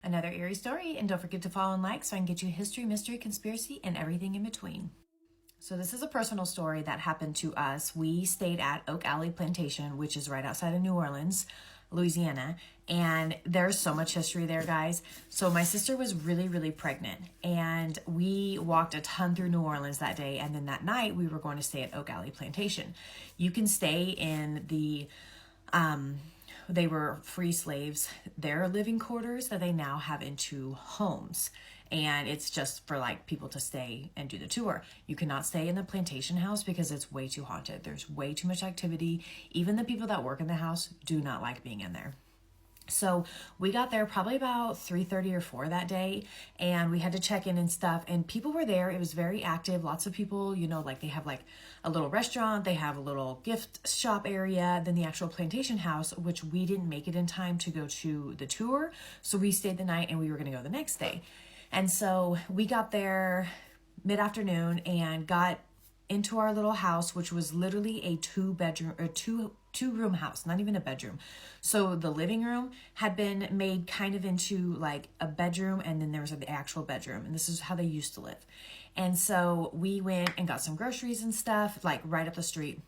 Another eerie story, and don't forget to follow and like so I can get you history, mystery, conspiracy, and everything in between. So this is a personal story that happened to us. We stayed at Oak Alley Plantation, which is right outside of New Orleans, Louisiana, and there's so much history there, guys. So my sister was really, really pregnant, and we walked a ton through New Orleans that day, and then that night we were going to stay at Oak Alley Plantation. You can stay in the they were free slaves, their living quarters that they now have into homes. And it's just for like people to stay and do the tour. You cannot stay in the plantation house because it's way too haunted. There's way too much activity. Even the people that work in the house do not like being in there. So we got there probably about 3:30 or 4 that day, and we had to check in and stuff, and people were there. It was very active. Lots of people, like they have like a little restaurant, they have a little gift shop area, then the actual plantation house, which we didn't make it in time to go to the tour. So we stayed the night and we were going to go the next day. And so we got there mid-afternoon and got into our little house, which was literally a two-room house, not even a bedroom. So the living room had been made kind of into like a bedroom, and then there was the actual bedroom, and this is how they used to live. And so we went and got some groceries and stuff like right up the street.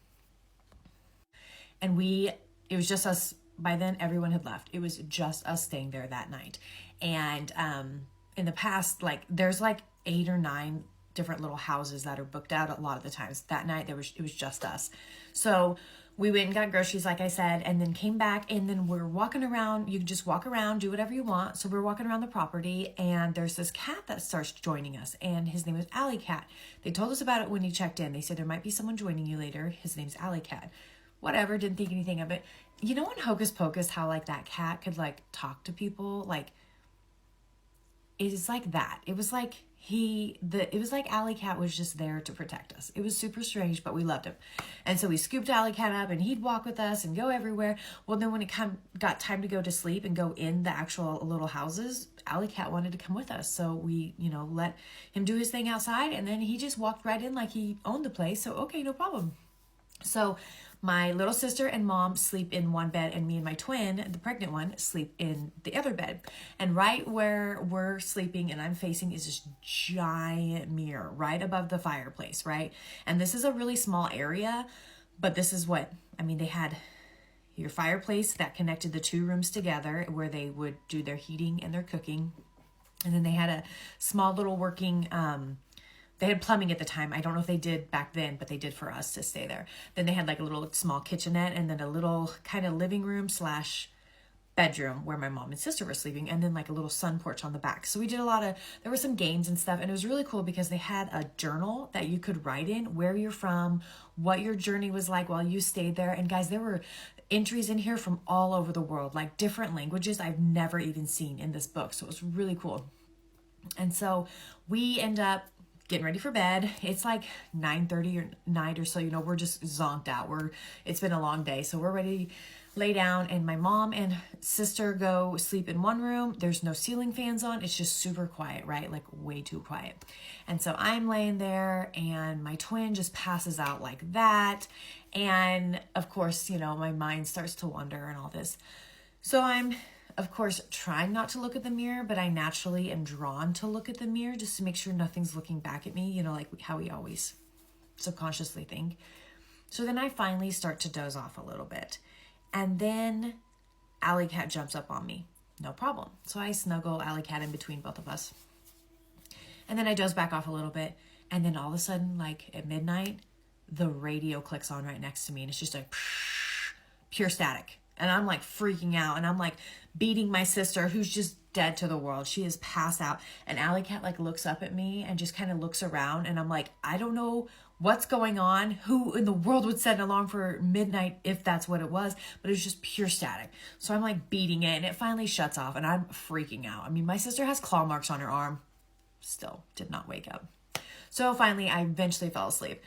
And it was just us. By then everyone had left. It was just us staying there that night. And in the past, like there's like 8 or 9 different little houses that are booked out a lot of the times. That night it was just us. So we went and got groceries, like I said, and then came back, and then we're walking around. You can just walk around, do whatever you want. So we're walking around the property, and there's this cat that starts joining us, and his name is Alley Cat. They told us about it when he checked in. They said there might be someone joining you later. His name's Alley Cat. Whatever, didn't think anything of it. You know in Hocus Pocus how like that cat could like talk to people? Like it is like that. It was like it was like Alley Cat was just there to protect us. It was super strange, but we loved him. And so we scooped Alley Cat up, and he'd walk with us and go everywhere. Well, then when it got time to go to sleep and go in the actual little houses, Alley Cat wanted to come with us. So we, let him do his thing outside, and then he just walked right in like he owned the place. So, okay, no problem. So my little sister and mom sleep in one bed, and me and my twin, the pregnant one, sleep in the other bed. And right where we're sleeping and I'm facing is this giant mirror right above the fireplace, right? And this is a really small area, but this is they had your fireplace that connected the 2 rooms together where they would do their heating and their cooking. And then they had a small little working, they had plumbing at the time. I don't know if they did back then, but they did for us to stay there. Then they had like a little small kitchenette, and then a little kind of living room / bedroom where my mom and sister were sleeping, and then like a little sun porch on the back. So we did there were some games and stuff, and it was really cool because they had a journal that you could write in where you're from, what your journey was like while you stayed there. And guys, there were entries in here from all over the world, like different languages I've never even seen in this book. So it was really cool. And so we end up getting ready for bed. It's like 9:30 or 9 or so, we're just zonked out. It's been a long day. So we're ready to lay down, and my mom and sister go sleep in one room. There's no ceiling fans on. It's just super quiet, right? Like way too quiet. And so I'm laying there, and my twin just passes out like that. And of course, my mind starts to wander and all this. So I'm, of course, trying not to look at the mirror, but I naturally am drawn to look at the mirror just to make sure nothing's looking back at me, like how we always subconsciously think. So then I finally start to doze off a little bit. And then Alley Cat jumps up on me. No problem. So I snuggle Alley Cat in between both of us. And then I doze back off a little bit. And then all of a sudden, like at midnight, the radio clicks on right next to me. And it's just like pure static. And I'm like freaking out, and I'm like beating my sister, who's just dead to the world. She is passed out. And Alley Cat like looks up at me and just kind of looks around, and I'm like, I don't know what's going on. Who in the world would set an alarm for midnight if that's what it was? But it was just pure static. So I'm like beating it, and it finally shuts off, and I'm freaking out. I mean, my sister has claw marks on her arm. Still did not wake up. So finally, I eventually fell asleep.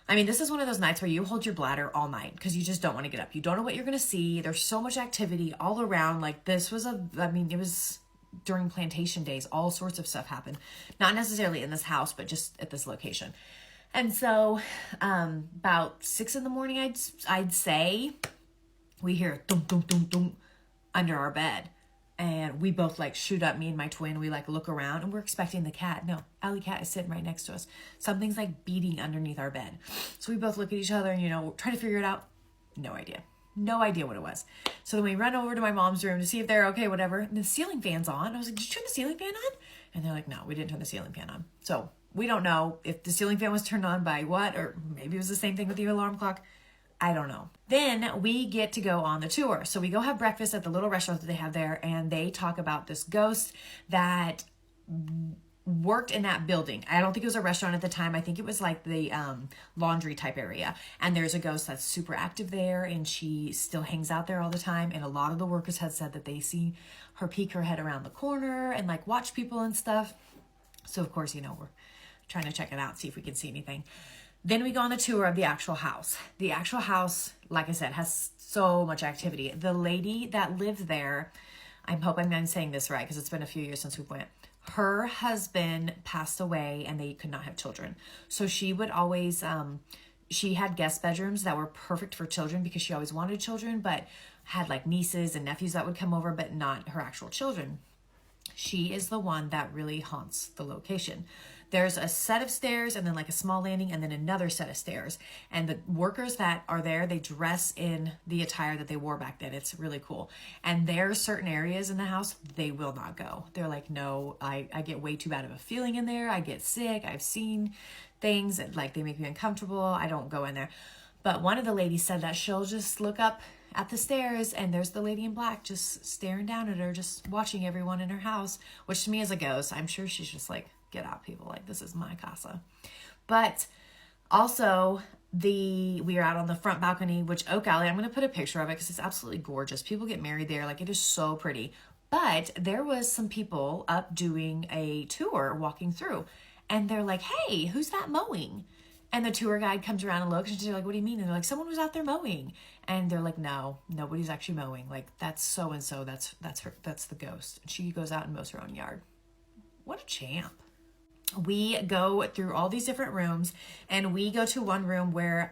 I mean, this is one of those nights where you hold your bladder all night because you just don't want to get up. You don't know what you're going to see. There's so much activity all around. Like it was during plantation days, all sorts of stuff happened. Not necessarily in this house, but just at this location. And so about 6 a.m, I'd say, we hear dum, dum, dum, dum under our bed. And we both like shoot up, me and my twin. We like look around and we're expecting the cat. No, Alley cat is sitting right next to us. Something's like beating underneath our bed. So we both look at each other and, you know, try to figure it out. No idea. No idea what it was. So then we run over to my mom's room to see if they're okay, whatever. And the ceiling fan's on. I was like, did you turn the ceiling fan on? And they're like, no, we didn't turn the ceiling fan on. So we don't know if the ceiling fan was turned on by what, or maybe it was the same thing with the alarm clock. I don't know. Then we get to go on the tour. So we go have breakfast at the little restaurant that they have there, and they talk about this ghost that worked in that building. I don't think it was a restaurant at the time. I think it was like the laundry type area. And there's a ghost that's super active there, and she still hangs out there all the time. And a lot of the workers had said that they see her peek her head around the corner and like watch people and stuff. So of course, you know, we're trying to check it out, see if we can see anything. Then we go on the tour of the actual house. The actual house, like I said, has so much activity. The lady that lived there, I hope I'm saying this right because it's been a few years since we went. Her husband passed away and they could not have children. So she would always, she had guest bedrooms that were perfect for children because she always wanted children, but had like nieces and nephews that would come over, but not her actual children. She is the one that really haunts the location. There's a set of stairs and then like a small landing and then another set of stairs. And the workers that are there, they dress in the attire that they wore back then. It's really cool. And there are certain areas in the house they will not go. They're like, no, I get way too bad of a feeling in there. I get sick. I've seen things that like they make me uncomfortable. I don't go in there. But one of the ladies said that she'll just look up at the stairs and there's the lady in black just staring down at her, just watching everyone in her house, which to me is a ghost. I'm sure she's just like, get out, people, like this is my casa. But also we are out on the front balcony, which Oak Alley, I'm going to put a picture of it because it's absolutely gorgeous. People get married there. Like it is so pretty. But there was some people up doing a tour walking through and they're like, hey, who's that mowing? And the tour guide comes around and looks and she's like, what do you mean? And they're like, someone was out there mowing. And they're like, no, nobody's actually mowing. Like that's so-and-so. That's her. That's the ghost. She goes out and mows her own yard. What a champ. We go through all these different rooms and we go to one room where,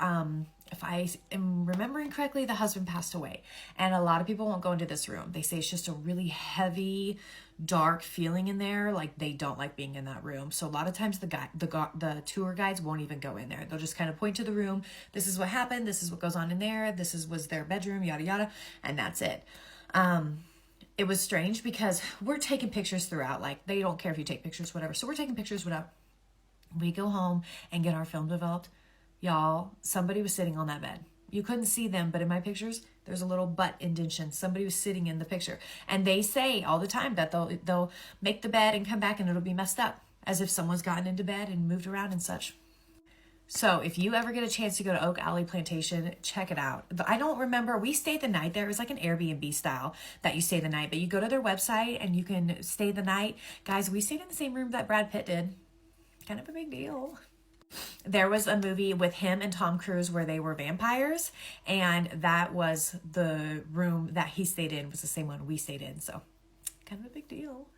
if I am remembering correctly, the husband passed away. And a lot of people won't go into this room. They say it's just a really heavy, dark feeling in there. Like they don't like being in that room. So a lot of times the tour guides won't even go in there. They'll just kind of point to the room. This is what happened. This is what goes on in there. Was their bedroom, yada, yada. And that's it. It was strange because we're taking pictures throughout. Like they don't care if you take pictures, whatever. So we're taking pictures, whatever. We go home and get our film developed. Y'all, somebody was sitting on that bed. You couldn't see them, but in my pictures, there's a little butt indentation. Somebody was sitting in the picture. And they say all the time that they'll make the bed and come back and it'll be messed up as if someone's gotten into bed and moved around and such. So if you ever get a chance to go to Oak Alley Plantation, check it out. I don't remember. We stayed the night there. It was like an Airbnb style that you stay the night. But you go to their website and you can stay the night. Guys, we stayed in the same room that Brad Pitt did. Kind of a big deal. There was a movie with him and Tom Cruise where they were vampires. And that was the room that he stayed in. Was the same one we stayed in. So kind of a big deal.